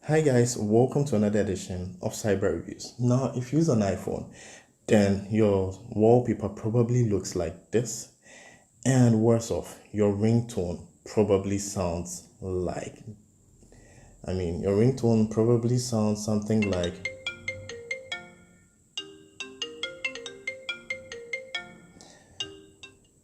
Hi guys, welcome to another edition of Cyber Reviews. Now, if you use an iPhone, then your wallpaper probably looks like this, and worse off, your ringtone probably sounds like, your ringtone probably sounds something like.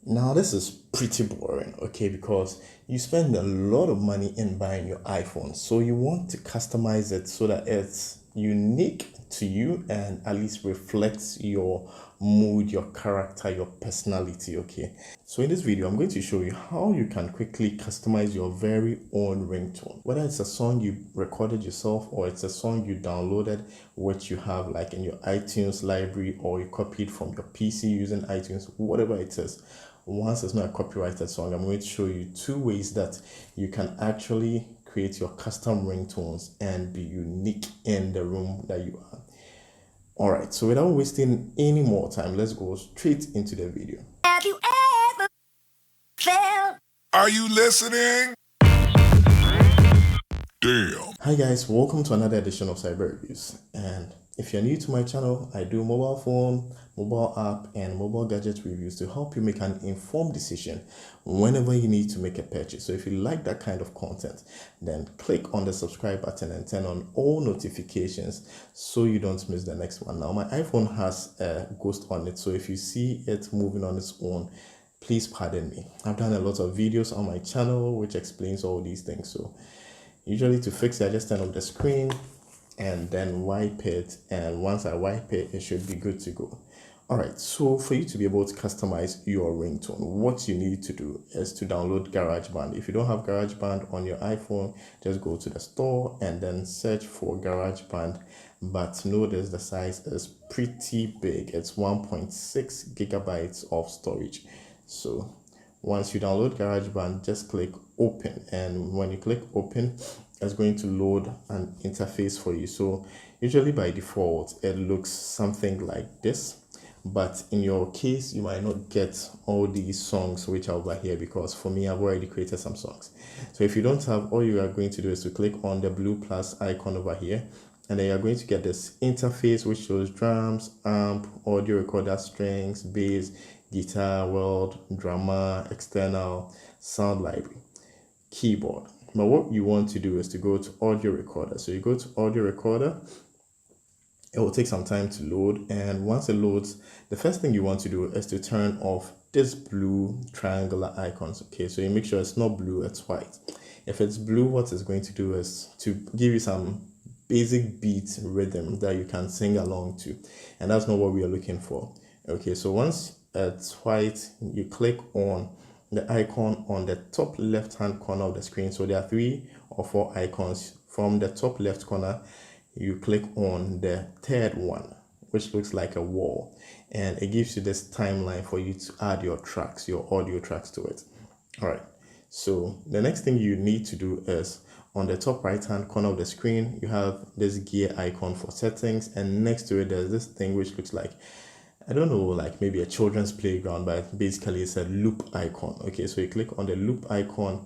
Now, this is pretty boring, okay, because you spend a lot of money in buying your iPhone. So you want to customize it so that it's unique to you and at least reflects your mood, your character, your personality, okay? So in this video, I'm going to show you how you can quickly customize your very own ringtone. Whether it's a song you recorded yourself or it's a song you downloaded, which you have like in your iTunes library, or you copied from your PC using iTunes, whatever it is. Once it's not a copyrighted song, I'm going to show you two ways that you can actually create your custom ringtones and be unique in the room that you are. Alright, so without wasting any more time, let's go straight into the video. Have you ever felt? Are you listening? Damn. Hi guys, welcome to another edition of Cyber Reviews. And if you're new to my channel, I do mobile phone, mobile app, and mobile gadget reviews to help you make an informed decision whenever you need to make a purchase. So if you like that kind of content, then click on the subscribe button and turn on all notifications so you don't miss the next one. Now, my iPhone has a ghost on it, so if you see it moving on its own, please pardon me. I've done a lot of videos on my channel which explains all these things. So usually to fix it, I just turn off the screen and then wipe it, and once I wipe it, it should be good to go. Alright, so for you to be able to customize your ringtone, what you need to do is to download GarageBand. If you don't have GarageBand on your iPhone, just go to the store and then search for GarageBand. But notice the size is pretty big. It's 1.6 gigabytes of storage. So once you download GarageBand, just click open, and when you click open, it's going to load an interface for you. So usually by default it looks something like this, but in your case you might not get all these songs which are over here, because for me, I've already created some songs. So if you don't have, all you are going to do is to click on the blue plus icon over here, and then you're going to get this interface which shows drums, amp, audio recorder, strings, bass, guitar, world, drummer, external, sound library, keyboard. But what you want to do is to go to audio recorder. So you go to audio recorder, it will take some time to load, and once it loads, the first thing you want to do is to turn off this blue triangular icons. Okay, so you make sure it's not blue, it's white. If it's blue, what it's going to do is to give you some basic beat rhythm that you can sing along to, and that's not what we are looking for. Okay, so once it's white, you click on the icon on the top left hand corner of the screen. So there are 3 or 4 icons. From the top left corner, you click on the third one, which looks like a wall, and it gives you this timeline for you to add your tracks, your audio tracks to it. All right, so the next thing you need to do is on the top right hand corner of the screen, you have this gear icon for settings, and next to it there's this thing which looks like, I don't know, like maybe a children's playground, but basically it's a loop icon. Okay, so you click on the loop icon,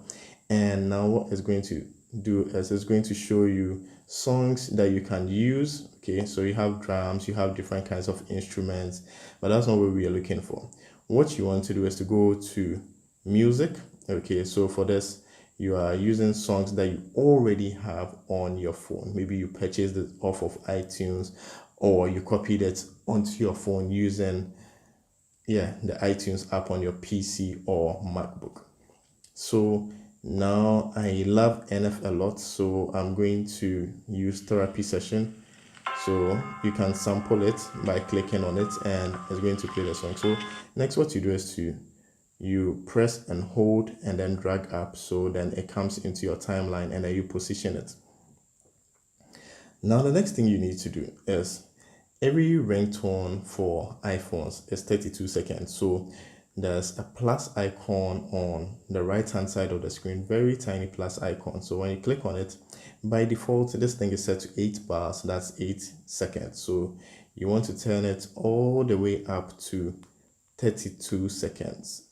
and now what it's going to do is it's going to show you songs that you can use. Okay, so you have drums, you have different kinds of instruments, but that's not what we are looking for. What you want to do is to go to music. Okay, so for this, you are using songs that you already have on your phone. Maybe you purchased it off of iTunes, or you copied it onto your phone using the iTunes app on your PC or MacBook. So now I love NF a lot, so I'm going to use therapy session. So you can sample it by clicking on it, and it's going to play the song. So next, what you do is you press and hold and then drag up, so then it comes into your timeline, and then you position it. Now the next thing you need to do is, every ringtone for iPhones is 32 seconds. So there's a plus icon on the right hand side of the screen, very tiny plus icon. So when you click on it, by default this thing is set to 8 bars, that's 8 seconds. So you want to turn it all the way up to 32 seconds.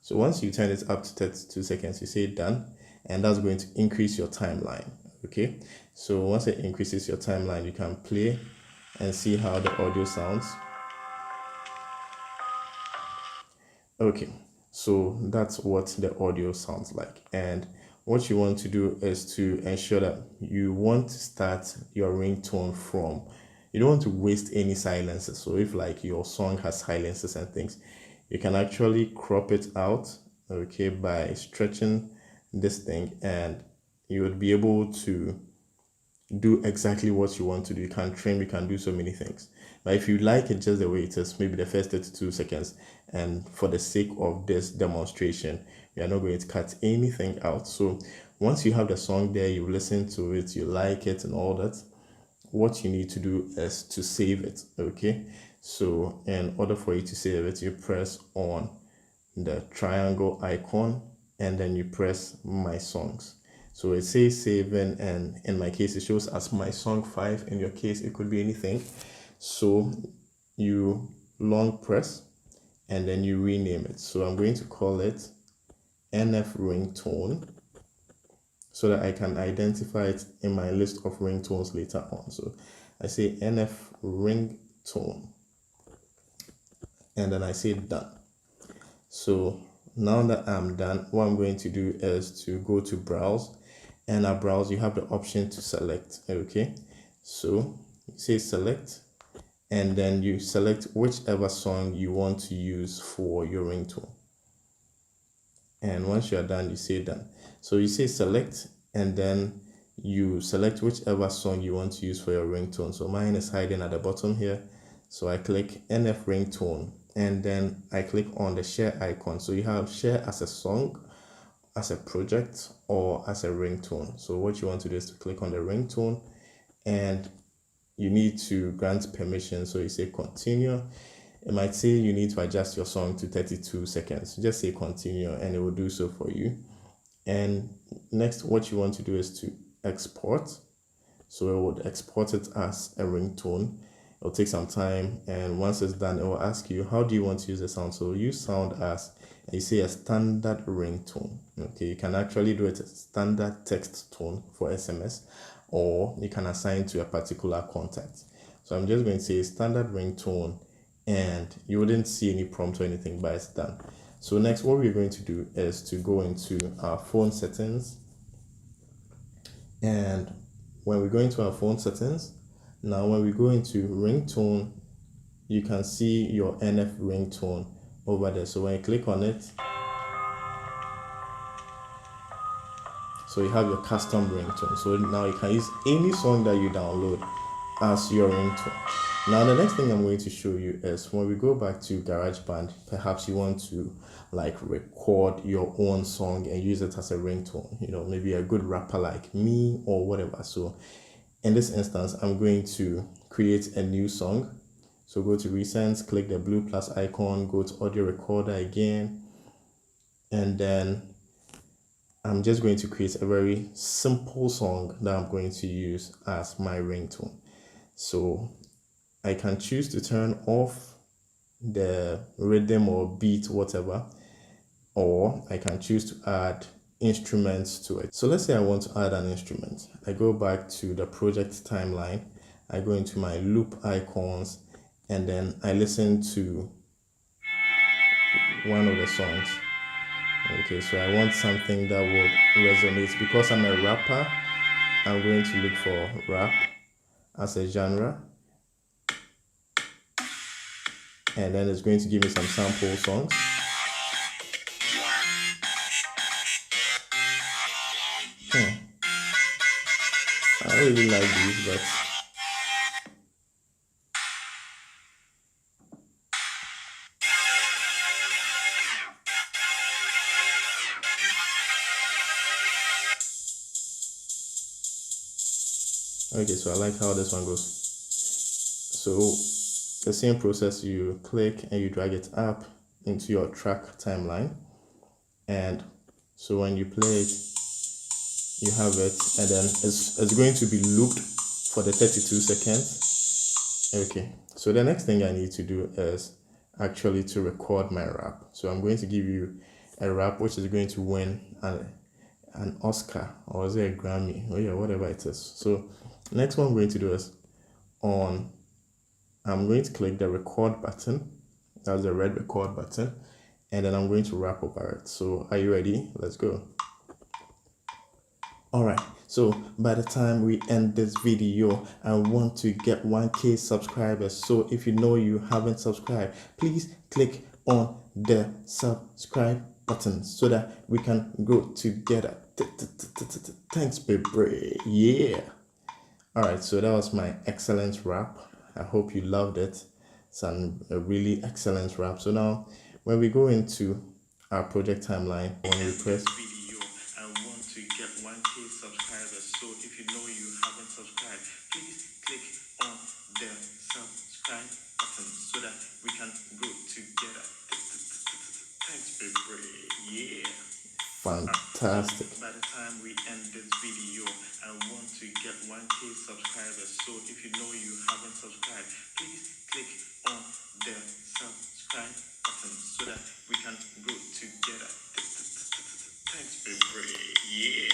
So once you turn it up to 32 seconds, you say done, and that's going to increase your timeline. Okay, So once it increases your timeline, you can play and see how the audio sounds. Okay, so that's what the audio sounds like. And what you want to do is to ensure that you want to start your ringtone from, you don't want to waste any silences. So if like your song has silences and things, you can actually crop it out, okay, by stretching this thing, and you would be able to do exactly what you want to do. You can trim, you can do so many things. But if you like it just the way it is, maybe the first 32 seconds, and for the sake of this demonstration, we are not going to cut anything out. So once you have the song there, you listen to it, you like it and all that, what you need to do is to save it, okay? So in order for you to save it, you press on the triangle icon and then you press my songs. So it says saving, and in my case it shows as my song 5. In your case it could be anything. So you long press and then you rename it. So I'm going to call it NF Ringtone so that I can identify it in my list of ringtones later on. So I say NF Ringtone and then I say done. So now that I'm done, what I'm going to do is to go to browse, and at browse you have the option to select, okay? So you say select and then you select whichever song you want to use for your ringtone. And once you're done, you say done. So you say select and then you select whichever song you want to use for your ringtone. So mine is hiding at the bottom here. So I click NF Ringtone and then I click on the share icon. So you have share as a song, as a project, or as a ringtone. So what you want to do is to click on the ringtone and you need to grant permission. So you say continue. It might say you need to adjust your song to 32 seconds. Just say continue and it will do so for you. And next, what you want to do is to export. So it would export it as a ringtone. It'll take some time, and once it's done, it will ask you, how do you want to use the sound? So use sound as, and you say a standard ringtone. Okay, you can actually do it as standard text tone for SMS, or you can assign to a particular contact. So I'm just going to say standard ringtone, and you wouldn't see any prompt or anything, but it's done. So next, what we're going to do is to go into our phone settings, and when we go into our phone settings, now when we go into ringtone, you can see your NF ringtone over there. So when you click on it, so you have your custom ringtone. So now you can use any song that you download as your ringtone. Now the next thing I'm going to show you is when we go back to GarageBand, perhaps you want to like record your own song and use it as a ringtone, you know, maybe a good rapper like me or whatever. So in this instance, I'm going to create a new song. So go to recent, click the blue plus icon, go to audio recorder again, and then I'm just going to create a very simple song that I'm going to use as my ringtone. So I can choose to turn off the rhythm or beat, whatever, or I can choose to add instruments to it. So let's say I want to add an instrument. I go back to the project timeline, I go into my loop icons, and then I listen to one of the songs. Okay, so I want something that would resonate. Because I'm a rapper, I'm going to look for rap as a genre, and then it's going to give me some sample songs. I really like these, but okay, so I like how this one goes. So the same process, you click and you drag it up into your track timeline, and so when you play it, you have it, and then it's going to be looped for the 32 seconds. Okay, so the next thing I need to do is actually to record my rap. So I'm going to give you a rap which is going to win an Oscar, or is it a Grammy? Oh yeah, whatever it is. So next one I'm going to do is I'm going to click the record button. That's the red record button. And then I'm going to rap over it. So are you ready? Let's go. Alright, so by the time we end this video, I want to get 1K subscribers. So if you know you haven't subscribed, please click on the subscribe button so that we can grow together. Thanks, baby. Yeah. Alright, so that was my excellent rap. I hope you loved it. It's a really excellent rap. So now, when we go into our project timeline, I want to request video. I want to get 1K subscribers. So if you know you haven't subscribed, please click on the subscribe button so that we can grow together. Thanks, baby. Yeah. Fantastic. By the time we end this video, I want to get 1K subscribers. So if you know you haven't subscribed, please click on the subscribe button so that we can grow together. Thanks, baby. Yeah.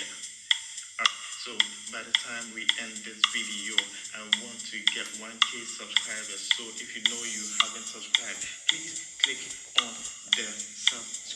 So by the time we end this video, I want to get 1K subscribers. So if you know you haven't subscribed, please click on the subscribe